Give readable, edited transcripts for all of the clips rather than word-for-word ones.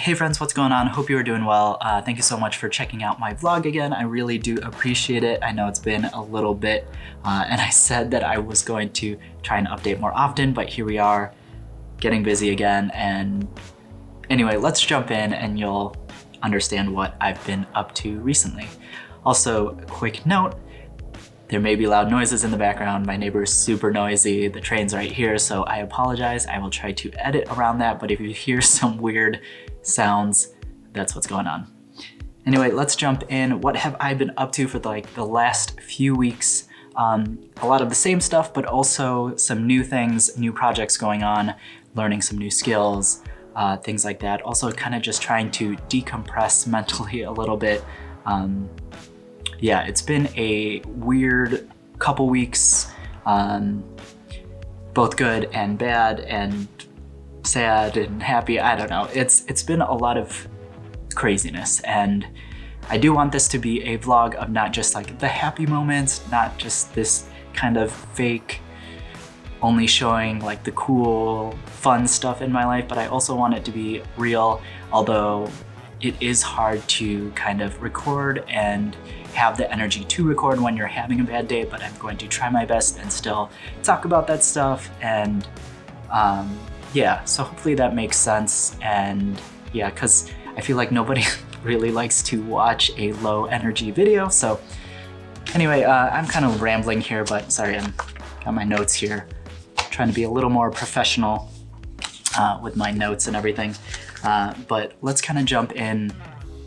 Hey friends, what's going on? Hope you are doing well. Thank you so much for checking out my vlog again. I really do appreciate it. I know it's been a little bit, and I said that I was going to try and update more often, but here we are, getting busy again. And anyway, let's jump in and you'll understand what I've been up to recently. Also, a quick note, there may be loud noises in the background. My neighbor is super noisy. The train's right here, so I apologize. I will try to edit around that, but if you hear some weird sounds, that's what's going on. Anyway, let's jump in. What have I been up to for the last few weeks? A lot of the same stuff, but also some new things, new projects going on, learning some new skills, things like that. Also kind of just trying to decompress mentally a little bit. Yeah, it's been a weird couple weeks, both good and bad and sad and happy. I don't know. It's been a lot of craziness, and I do want this to be a vlog of not just like the happy moments, not just this kind of fake, only showing like the cool, fun stuff in my life, but I also want it to be real, although it is hard to kind of record and have the energy to record when you're having a bad day, but I'm going to try my best and still talk about that stuff. And yeah, so hopefully that makes sense. And yeah, because I feel like nobody really likes to watch a low energy video. So anyway, I'm kind of rambling here, but sorry, I'm got my notes here. Trying to be a little more professional with my notes and everything. But let's kind of jump in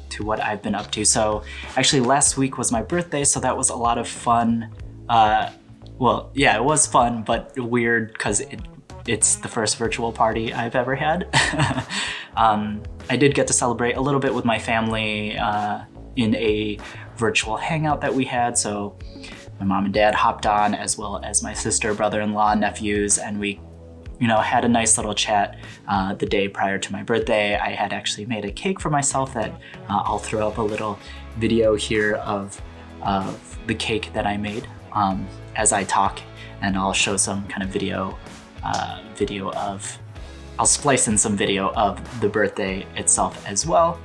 to what I've been up to. So actually last week was my birthday, so that was a lot of fun. Well, yeah, it was fun, but weird because it's the first virtual party I've ever had. I did get to celebrate a little bit with my family in a virtual hangout that we had. So my mom and dad hopped on, as well as my sister, brother-in-law, nephews, and we had a nice little chat the day prior to my birthday. I had actually made a cake for myself that I'll throw up a little video here of the cake that I made as I talk, and I'll show some kind of video of, I'll splice in some video of the birthday itself as well.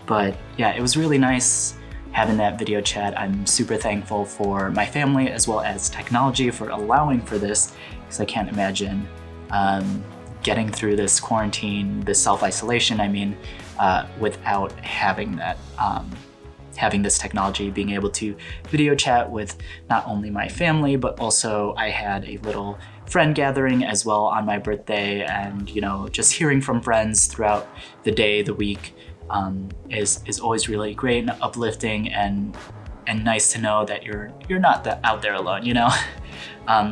But yeah, it was really nice having that video chat. I'm super thankful for my family as well as technology for allowing for this, because I can't imagine getting through this quarantine, this self-isolation, without having that, having this technology, being able to video chat with not only my family, but also I had a little friend gathering as well on my birthday, and just hearing from friends throughout the day, the week, is always really great and uplifting, and nice to know that you're not out there alone,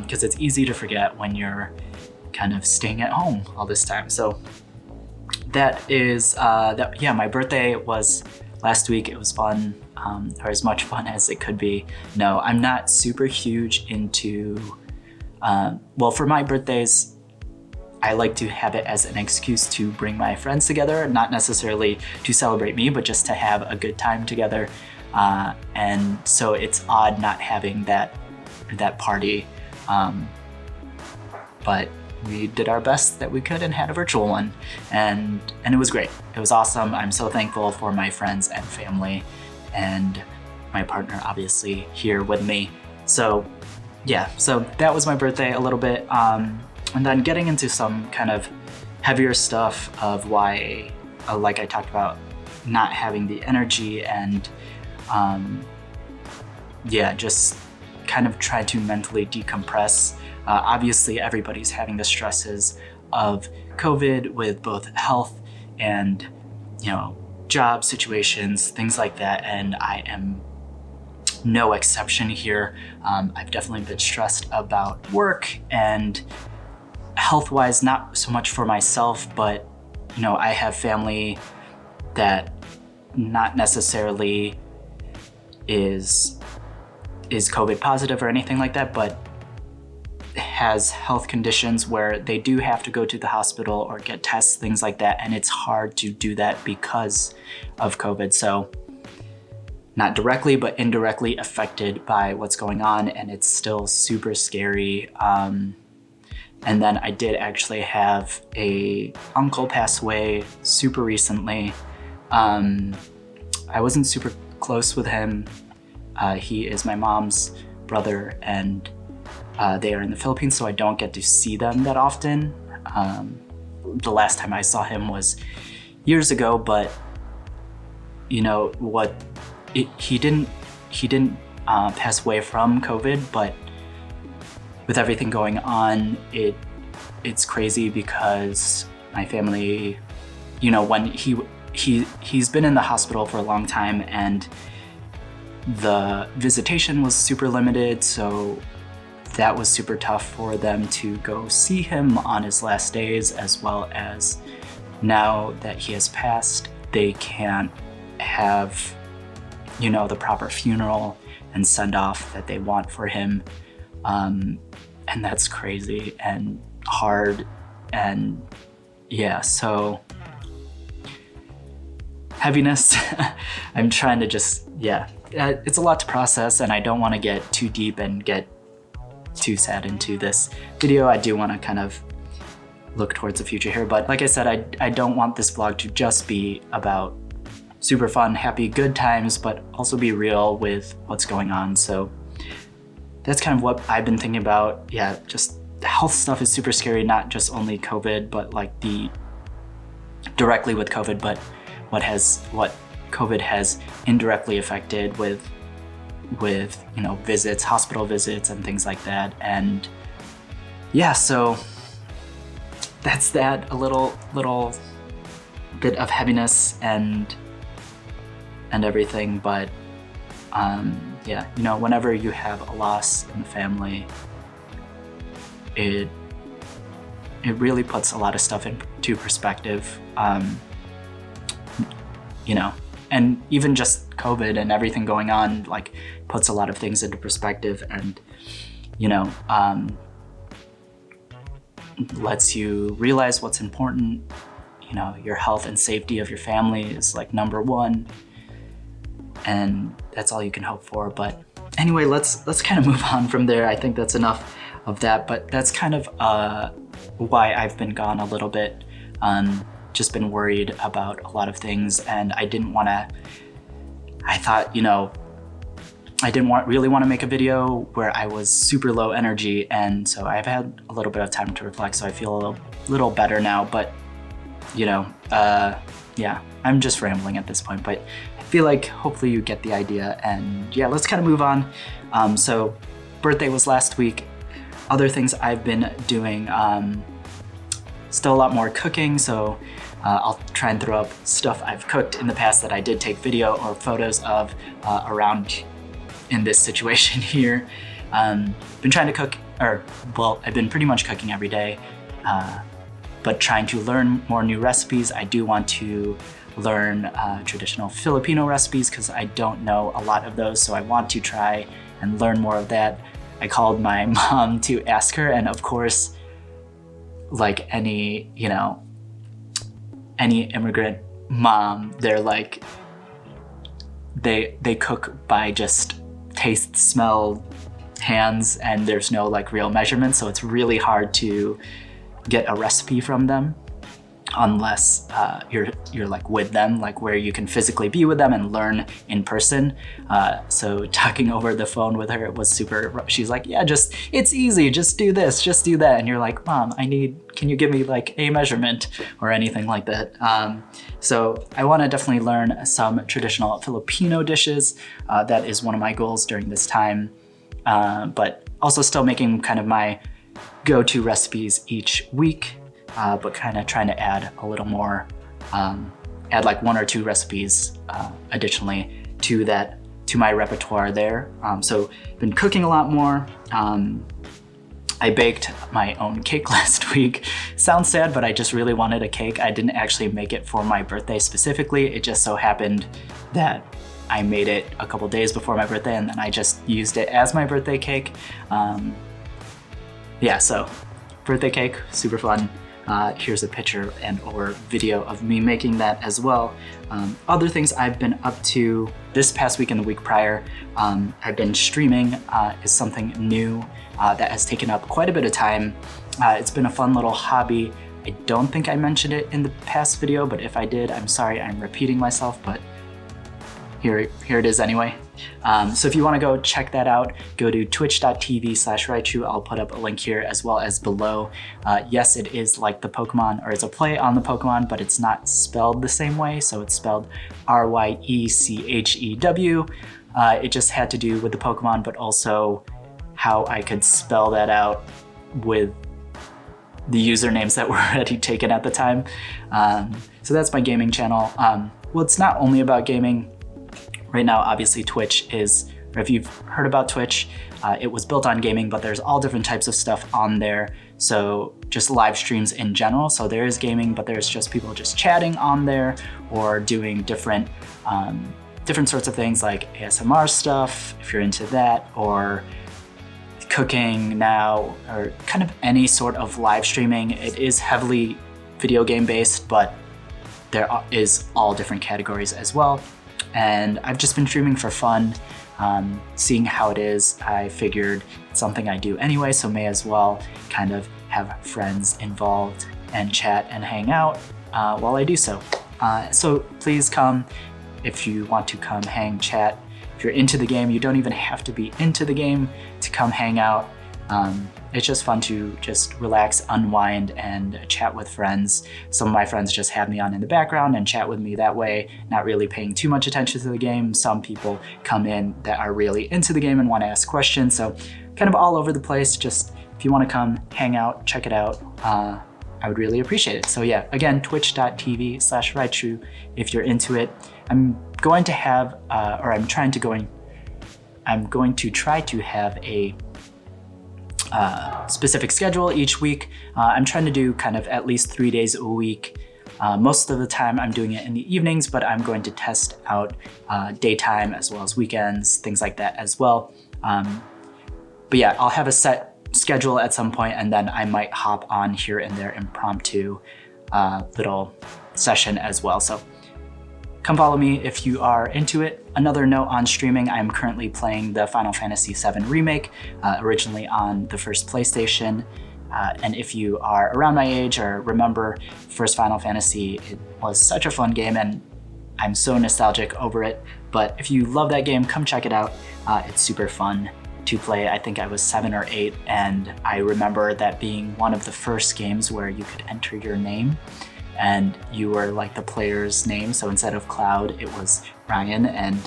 because it's easy to forget when you're kind of staying at home all this time. So that is that. Yeah, my birthday was last week. It was fun, or as much fun as it could be. No, I'm not super huge into well, for my birthdays, I like to have it as an excuse to bring my friends together, not necessarily to celebrate me, but just to have a good time together. And so it's odd not having that party, but we did our best that we could and had a virtual one, and it was great. It was awesome. I'm so thankful for my friends and family, and my partner obviously here with me. So yeah, so that was my birthday a little bit, and then getting into some kind of heavier stuff of why, like I talked about, not having the energy, and yeah, just kind of try to mentally decompress. Obviously, everybody's having the stresses of COVID with both health and, job situations, things like that. And I am no exception here. I've definitely been stressed about work and health-wise, not so much for myself, but, I have family that not necessarily is COVID positive or anything like that, but has health conditions where they do have to go to the hospital or get tests, things like that, and it's hard to do that because of COVID. So not directly, but indirectly affected by what's going on, and it's still super scary. And then I did actually have a uncle pass away super recently. I wasn't super close with him. He is my mom's brother, and they are in the Philippines, so I don't get to see them that often. The last time I saw him was years ago, but you know what? He didn't pass away from COVID, but with everything going on, it's crazy because my family, you know, when he's been in the hospital for a long time, and the visitation was super limited, so that was super tough for them to go see him on his last days, as well as now that he has passed, they can't have, you know, the proper funeral and send off that they want for him. And that's crazy and hard, and yeah, so heaviness. I'm trying to just, it's a lot to process, and I don't want to get too deep and get too sad into this video. I do want to kind of look towards the future here, but like I said, I don't want this vlog to just be about super fun, happy, good times, but also be real with what's going on. So that's kind of what I've been thinking about. Yeah, just the health stuff is super scary, not just only COVID, but like directly with COVID, but what COVID has indirectly affected with you know, visits, hospital visits and things like that. And yeah, so that's that, a little bit of heaviness and everything, but yeah, you know, whenever you have a loss in the family, it really puts a lot of stuff into perspective, you know, and even just COVID and everything going on, like, puts a lot of things into perspective, and, you know, lets you realize what's important. You know, your health and safety of your family is like number one, and that's all you can hope for. But anyway, let's kind of move on from there. I think that's enough of that, but that's kind of why I've been gone a little bit. Just been worried about a lot of things, and I thought, you know, I didn't really want to make a video where I was super low energy, and so I've had a little bit of time to reflect, so I feel a little better now. But you know, yeah, I'm just rambling at this point, but I feel like hopefully you get the idea. And yeah, let's kind of move on. So birthday was last week. Other things I've been doing, still a lot more cooking, so I'll try and throw up stuff I've cooked in the past that I did take video or photos of around in this situation here. Been trying to cook, I've been pretty much cooking every day, but trying to learn more new recipes. I do want to learn traditional Filipino recipes because I don't know a lot of those, so I want to try and learn more of that. I called my mom to ask her, and of course, like any, you know, any immigrant mom, they're like, they cook by just taste, smell, hands, and there's no like real measurements, so it's really hard to get a recipe from them unless you're like with them, like where you can physically be with them and learn in person. So talking over the phone with her, it was super, she's like, yeah, it's easy, just do this, just do that. And you're like, Mom, can you give me like a measurement or anything like that? So I want to definitely learn some traditional Filipino dishes. That is one of my goals during this time, but also still making kind of my go-to recipes each week. But kind of trying to add a little more, add like 1 or 2 recipes additionally to my repertoire there. So been cooking a lot more. I baked my own cake last week. Sounds sad, but I just really wanted a cake. I didn't actually make it for my birthday specifically. It just so happened that I made it a couple days before my birthday, and then I just used it as my birthday cake. Yeah, so birthday cake, super fun. Here's a picture and or video of me making that as well. Other things I've been up to this past week and the week prior, I've been streaming is something new that has taken up quite a bit of time. It's been a fun little hobby. I don't think I mentioned it in the past video, but if I did, I'm sorry, I'm repeating myself, but here it is anyway. So if you want to go check that out, go to twitch.tv/Raichu. I'll put up a link here as well as below. Yes, it is like the Pokemon, or it's a play on the Pokemon, but it's not spelled the same way. So it's spelled Ryechew. It just had to do with the Pokemon, but also how I could spell that out with the usernames that were already taken at the time. So that's my gaming channel. Well, it's not only about gaming. Right now, obviously Twitch is, or if you've heard about Twitch, it was built on gaming, but there's all different types of stuff on there. So just live streams in general. So there is gaming, but there's just people just chatting on there or doing different sorts of things like ASMR stuff, if you're into that, or cooking now, or kind of any sort of live streaming. It is heavily video game based, but there is all different categories as well. And I've just been streaming for fun, seeing how it is. I figured it's something I do anyway, so may as well kind of have friends involved and chat and hang out while I do so. So please come if you want to come hang, chat. If you're into the game, you don't even have to be into the game to come hang out. It's just fun to just relax, unwind, and chat with friends. Some of my friends just have me on in the background and chat with me that way, not really paying too much attention to the game. Some people come in that are really into the game and want to ask questions. So kind of all over the place. Just if you want to come hang out, check it out, I would really appreciate it. So yeah, again, twitch.tv/Raichu if you're into it. I'm going to have, I'm going to try to have a specific schedule each week. I'm trying to do kind of at least 3 days a week. Most of the time I'm doing it in the evenings, but I'm going to test out daytime as well as weekends, things like that as well. But yeah, I'll have a set schedule at some point, and then I might hop on here and there impromptu little session as well. So come follow me if you are into it. Another note on streaming, I'm currently playing the Final Fantasy VII Remake, originally on the first PlayStation. And if you are around my age or remember first Final Fantasy, it was such a fun game and I'm so nostalgic over it. But if you love that game, come check it out. It's super fun to play. I think I was 7 or 8, and I remember that being one of the first games where you could enter your name and you were like the player's name. So instead of Cloud, it was Ryan. And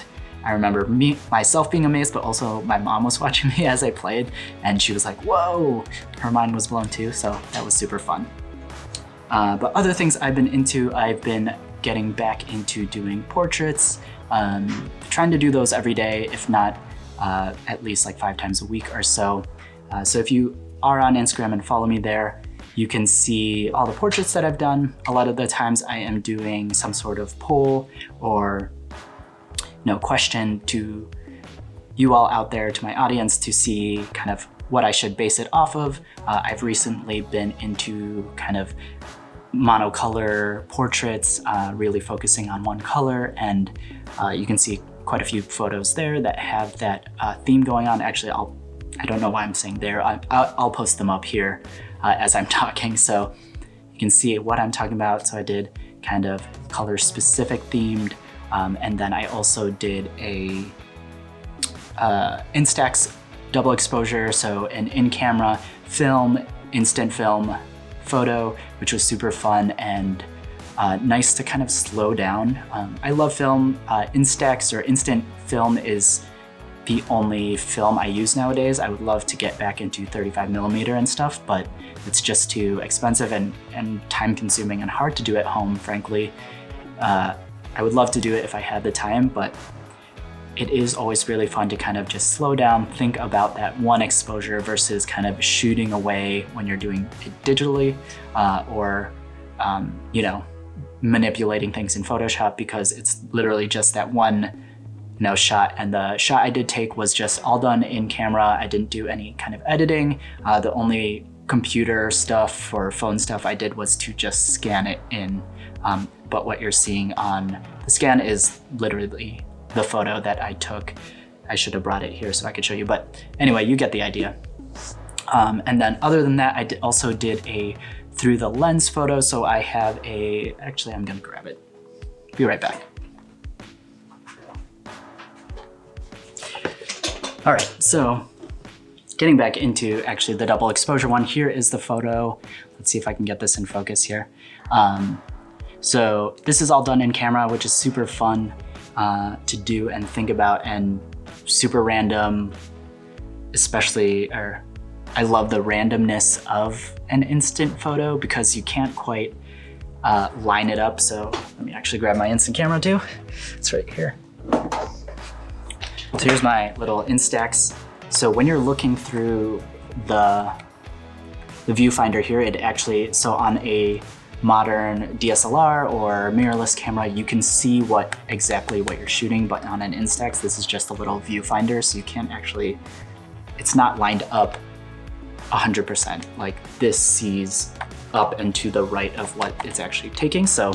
I remember myself being amazed, but also my mom was watching me as I played, and she was like, whoa, her mind was blown too. So that was super fun. But other things I've been into, I've been getting back into doing portraits, trying to do those every day, if not at least like 5 times a week or so. So if you are on Instagram and follow me there, you can see all the portraits that I've done. A lot of the times I am doing some sort of poll or question to you all out there, to my audience, to see kind of what I should base it off of. I've recently been into kind of monocolor portraits, really focusing on one color, and you can see quite a few photos there that have that theme going on. Actually, I don't know why I'm saying there. I'll post them up here as I'm talking, so you can see what I'm talking about. So I did kind of color specific themed, and then I also did a Instax double exposure, so an in-camera film, instant film photo, which was super fun and nice to kind of slow down. I love film. Instax or instant film is the only film I use nowadays. I would love to get back into 35mm and stuff, but it's just too expensive and time consuming and hard to do at home, frankly. I would love to do it if I had the time, but it is always really fun to kind of just slow down, think about that one exposure versus kind of shooting away when you're doing it digitally, or manipulating things in Photoshop, because it's literally just that one shot. And the shot I did take was just all done in camera. I didn't do any kind of editing. The only computer stuff or phone stuff I did was to just scan it in. But what you're seeing on the scan is literally the photo that I took. I should have brought it here so I could show you, but anyway, you get the idea. And then other than that, I also did a through the lens photo. So I have actually I'm gonna grab it. Be right back. All right, so getting back into actually the double exposure one, here is the photo. Let's see if I can get this in focus here. So this is all done in camera, which is super fun to do and think about, and super random, especially, I love the randomness of an instant photo because you can't quite line it up. So let me actually grab my instant camera too. It's right here. So here's my little Instax. So when you're looking through the viewfinder here, it actually, so on a modern DSLR or mirrorless camera, you can see exactly what you're shooting, but on an Instax, this is just a little viewfinder, so you can't actually, it's not lined up 100%. Like this sees up and to the right of what it's actually taking. So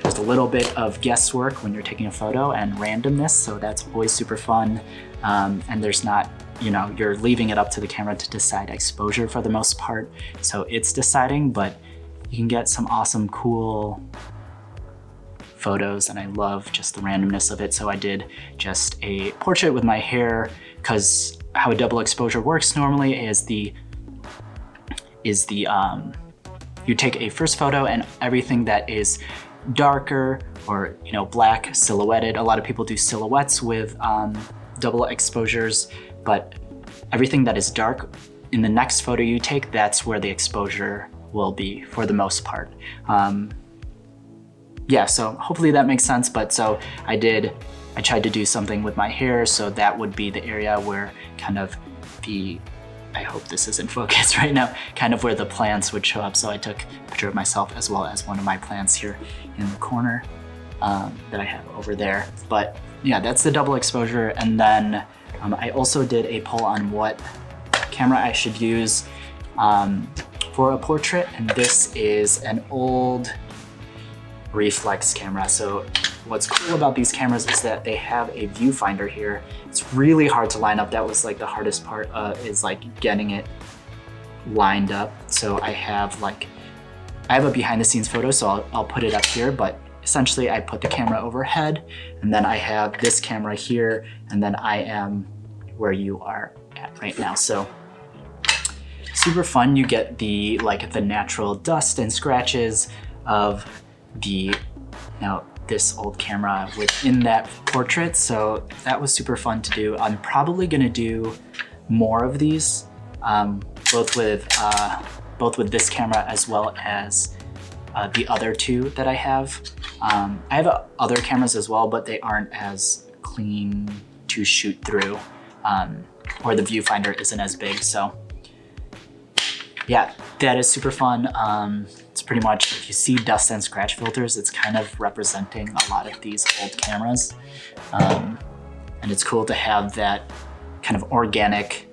there's a little bit of guesswork when you're taking a photo and randomness, so that's always super fun. And there's not, you're leaving it up to the camera to decide exposure for the most part. So it's deciding, but you can get some awesome, cool photos, and I love just the randomness of it. So I did just a portrait with my hair, because how a double exposure works normally is you take a first photo and everything that is darker or black silhouetted. A lot of people do silhouettes with double exposures, but everything that is dark in the next photo you take, that's where the exposure will be for the most part. Yeah, so hopefully that makes sense. But so I tried to do something with my hair, so that would be the area where kind of I hope this is in focus right now, kind of where the plants would show up. So I took a picture of myself as well as one of my plants here in the corner that I have over there. But yeah, that's the double exposure. And then I also did a poll on what camera I should use for a portrait. And this is an old reflex camera. So what's cool about these cameras is that they have a viewfinder here. It's really hard to line up. That was like the hardest part, is like getting it lined up. So I have a behind the scenes photo, so I'll put it up here, but essentially I put the camera overhead, and then I have this camera here, and then I am where you are at right now. So super fun. You get the natural dust and scratches of this old camera within that portrait. So that was super fun to do. I'm probably gonna do more of these, both with this camera as well as the other two that I have. I have other cameras as well, but they aren't as clean to shoot through, or the viewfinder isn't as big. So yeah, that is super fun. It's pretty much, if you see dust and scratch filters, it's kind of representing a lot of these old cameras. And it's cool to have that kind of organicness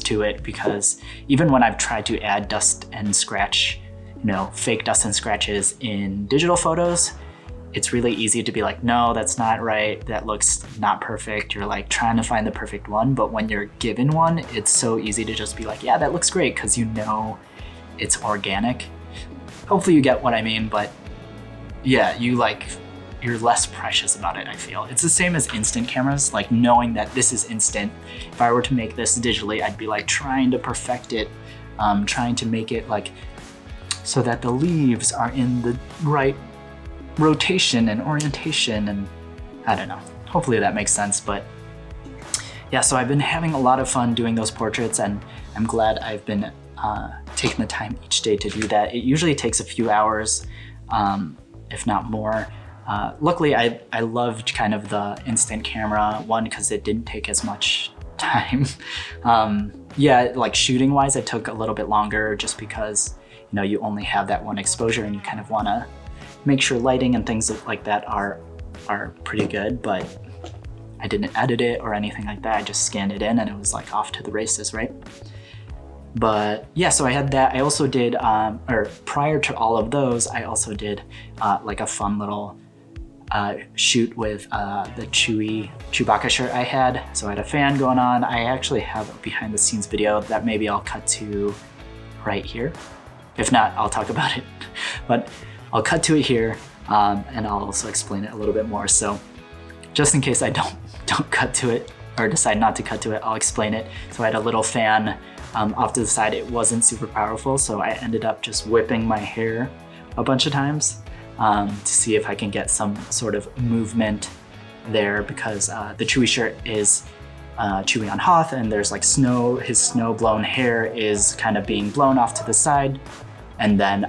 to it, because even when I've tried to add dust and scratch, fake dust and scratches in digital photos, it's really easy to be like, no, that's not right. That looks not perfect. You're like trying to find the perfect one. But when you're given one, it's so easy to just be like, yeah, that looks great, because it's organic. Hopefully you get what I mean, but yeah, you're less precious about it, I feel. It's the same as instant cameras, like knowing that this is instant. If I were to make this digitally, I'd be like trying to perfect it, trying to make it so that the leaves are in the right rotation and orientation, and I don't know. Hopefully that makes sense. But yeah, so I've been having a lot of fun doing those portraits, and I'm glad I've been taking the time each day to do that. It usually takes a few hours, if not more. Luckily, I loved kind of the instant camera one because it didn't take as much time. Yeah, shooting wise, it took a little bit longer just because you only have that one exposure, and you kind of want to make sure lighting and things like that are pretty good. But I didn't edit it or anything like that. I just scanned it in, and it was off to the races, right? But yeah, so I had that. I also did, or prior to all of those, I also did like a fun little shoot with the Chewbacca shirt I had. So I had a fan going on. I actually have a behind the scenes video that maybe I'll cut to right here. If not, I'll talk about it. But I'll cut to it here, and I'll also explain it a little bit more. So just in case I don't cut to it or decide not to cut to it, I'll explain it. So I had a little fan off to the side. It wasn't super powerful, so I ended up just whipping my hair a bunch of times to see if I can get some sort of movement there, because the Chewie shirt is Chewie on Hoth, and there's like snow. His snow blown hair is kind of being blown off to the side, and then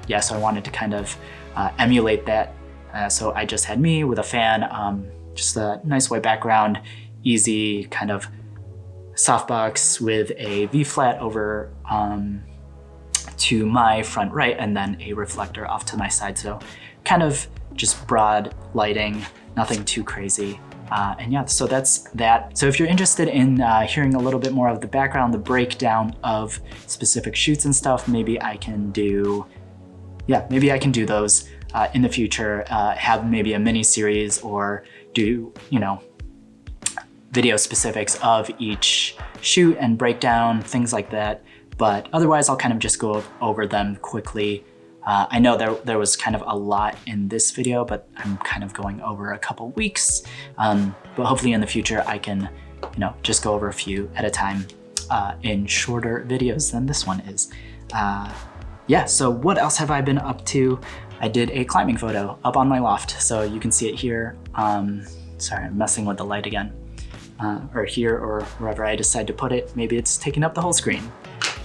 yeah, so I wanted to kind of emulate that. So I just had me with a fan, just a nice white background, easy kind of softbox with a V-flat over to my front right, and then a reflector off to my side. So kind of just broad lighting, nothing too crazy. And yeah, so that's that. So if you're interested in hearing a little bit more of the background, the breakdown of specific shoots and stuff, maybe I can do those in the future, have maybe a mini series, or do, you know, video specifics of each shoot and breakdown, things like that. But otherwise, I'll kind of just go over them quickly. I know there was kind of a lot in this video, but I'm kind of going over a couple weeks. But hopefully in the future, I can, you know, just go over a few at a time in shorter videos than this one is. Yeah, so what else have I been up to? I did a climbing photo up on my loft, so you can see it here. Sorry, I'm messing with the light again. Or here, or wherever I decide to put it. Maybe it's taking up the whole screen.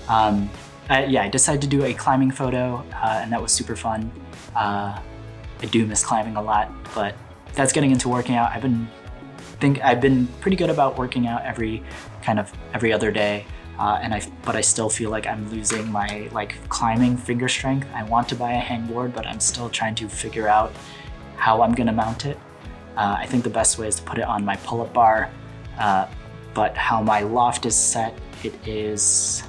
Yeah, I decided to do a climbing photo, and that was super fun. I do miss climbing a lot, but that's getting into working out. I've been pretty good about working out every other day, but I still feel like I'm losing my climbing finger strength. I want to buy a hangboard, but I'm still trying to figure out how I'm gonna mount it. I think the best way is to put it on my pull-up bar, but how my loft is set, it is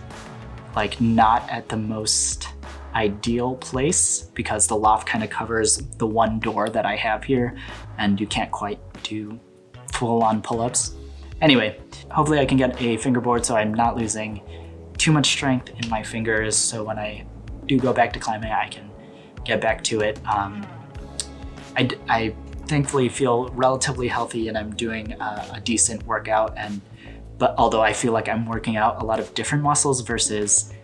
not at the most ideal place, because the loft kind of covers the one door that I have here, and you can't quite do full-on pull-ups. Anyway, hopefully I can get a fingerboard so I'm not losing too much strength in my fingers, so when I do go back to climbing, I can get back to it. I thankfully feel relatively healthy, and I'm doing a decent workout, but although I feel like I'm working out a lot of different muscles versus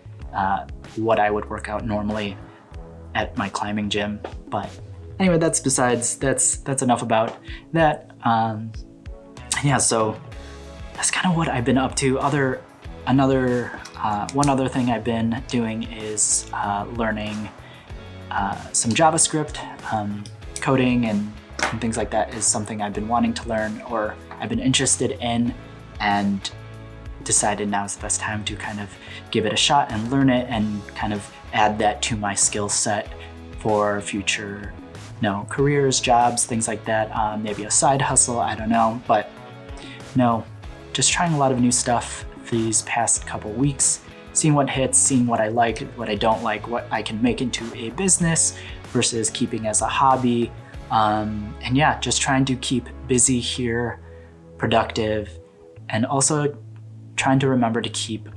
what I would work out normally at my climbing gym. But anyway, that's enough about that. Yeah, so that's kind of what I've been up to. One other thing I've been doing is learning some JavaScript. Coding and things like that is something I've been wanting to learn, or I've been interested in, and decided now is the best time to kind of give it a shot and learn it, and kind of add that to my skill set for future, careers, jobs, things like that. Maybe a side hustle, I don't know, but just trying a lot of new stuff these past couple weeks, seeing what hits, seeing what I like, what I don't like, what I can make into a business versus keeping as a hobby. And yeah, just trying to keep busy here, productive, and also trying to remember to keep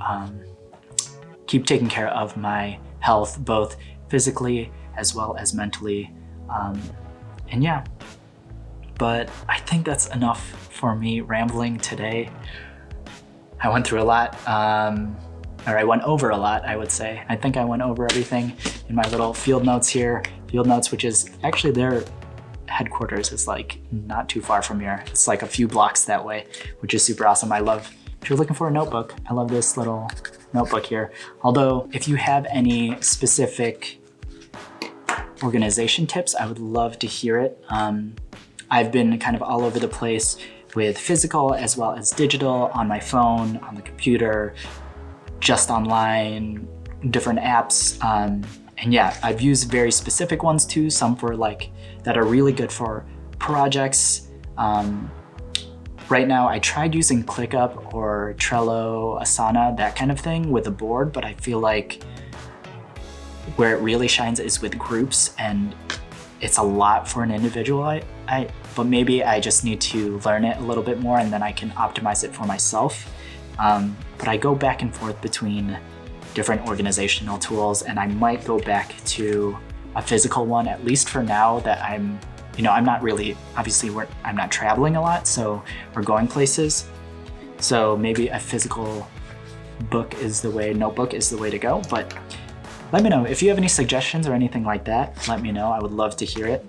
taking care of my health, both physically as well as mentally. And yeah, but I think that's enough for me rambling today. I went through a lot, or I went over a lot, I would say. I think I went over everything in my little field notes here. Field notes, which is actually their headquarters is not too far from here. It's a few blocks that way, which is super awesome. If you're looking for a notebook, I love this little notebook here. Although if you have any specific organization tips, I would love to hear it. I've been kind of all over the place with physical as well as digital, on my phone, on the computer, just online, different apps. And yeah, I've used very specific ones too, some for that are really good for projects, Right now, I tried using ClickUp or Trello, Asana, that kind of thing with a board, but I feel like where it really shines is with groups, and it's a lot for an individual. But maybe I just need to learn it a little bit more, and then I can optimize it for myself. But I go back and forth between different organizational tools, and I might go back to a physical one, at least for now that I'm not really, obviously I'm not traveling a lot, so we're going places. So maybe a physical notebook is the way to go. But let me know if you have any suggestions or anything like that. Let me know, I would love to hear it.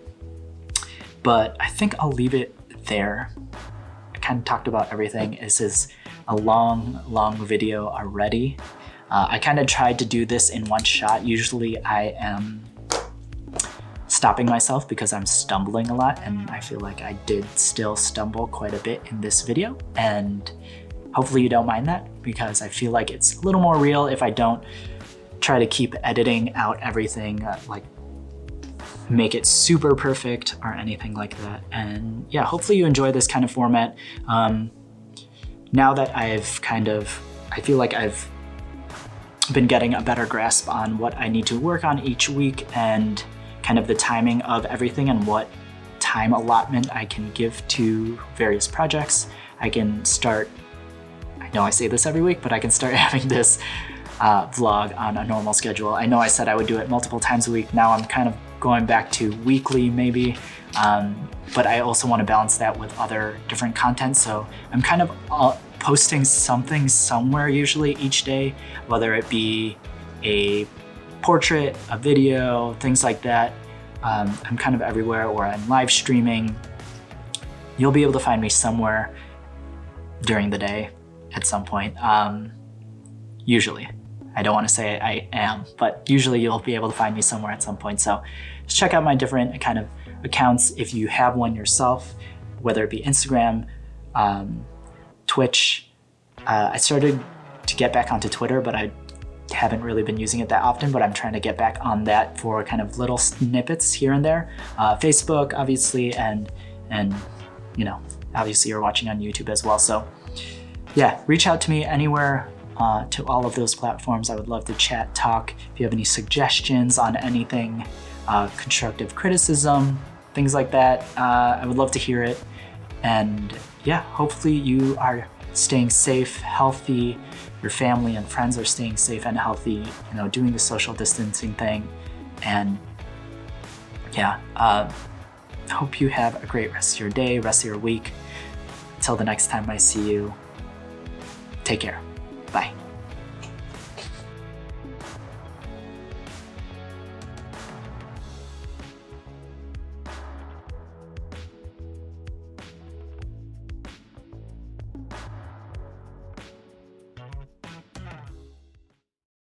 But I think I'll leave it there. I kind of talked about everything. This is a long video already. I kind of tried to do this in one shot. Usually I am stopping myself because I'm stumbling a lot, and I feel like I did still stumble quite a bit in this video, and hopefully you don't mind that, because I feel like it's a little more real if I don't try to keep editing out everything, like make it super perfect or anything like that. And yeah, hopefully you enjoy this kind of format. Now that I feel like I've been getting a better grasp on what I need to work on each week and kind of the timing of everything and what time allotment I can give to various projects, I can start, I know I say this every week, but I can start having this vlog on a normal schedule. I know I said I would do it multiple times a week. Now I'm kind of going back to weekly maybe, but I also want to balance that with other different content. So I'm kind of posting something somewhere usually each day, whether it be a portrait, a video, things like that. I'm kind of everywhere, or I'm live streaming. You'll be able to find me somewhere during the day at some point. Usually. I don't want to say I am, but usually you'll be able to find me somewhere at some point. So just check out my different kind of accounts if you have one yourself, whether it be Instagram, Twitch. I started to get back onto Twitter, but I haven't really been using it that often, but I'm trying to get back on that for kind of little snippets here and there. Facebook, obviously, and obviously you're watching on YouTube as well. So yeah, reach out to me anywhere, to all of those platforms. I would love to chat, talk. If you have any suggestions on anything, constructive criticism, things like that, I would love to hear it. And yeah, hopefully you are staying safe, healthy, your family and friends are staying safe and healthy, doing the social distancing thing. And yeah, hope you have a great rest of your day, rest of your week. Until the next time I see you, take care. Bye.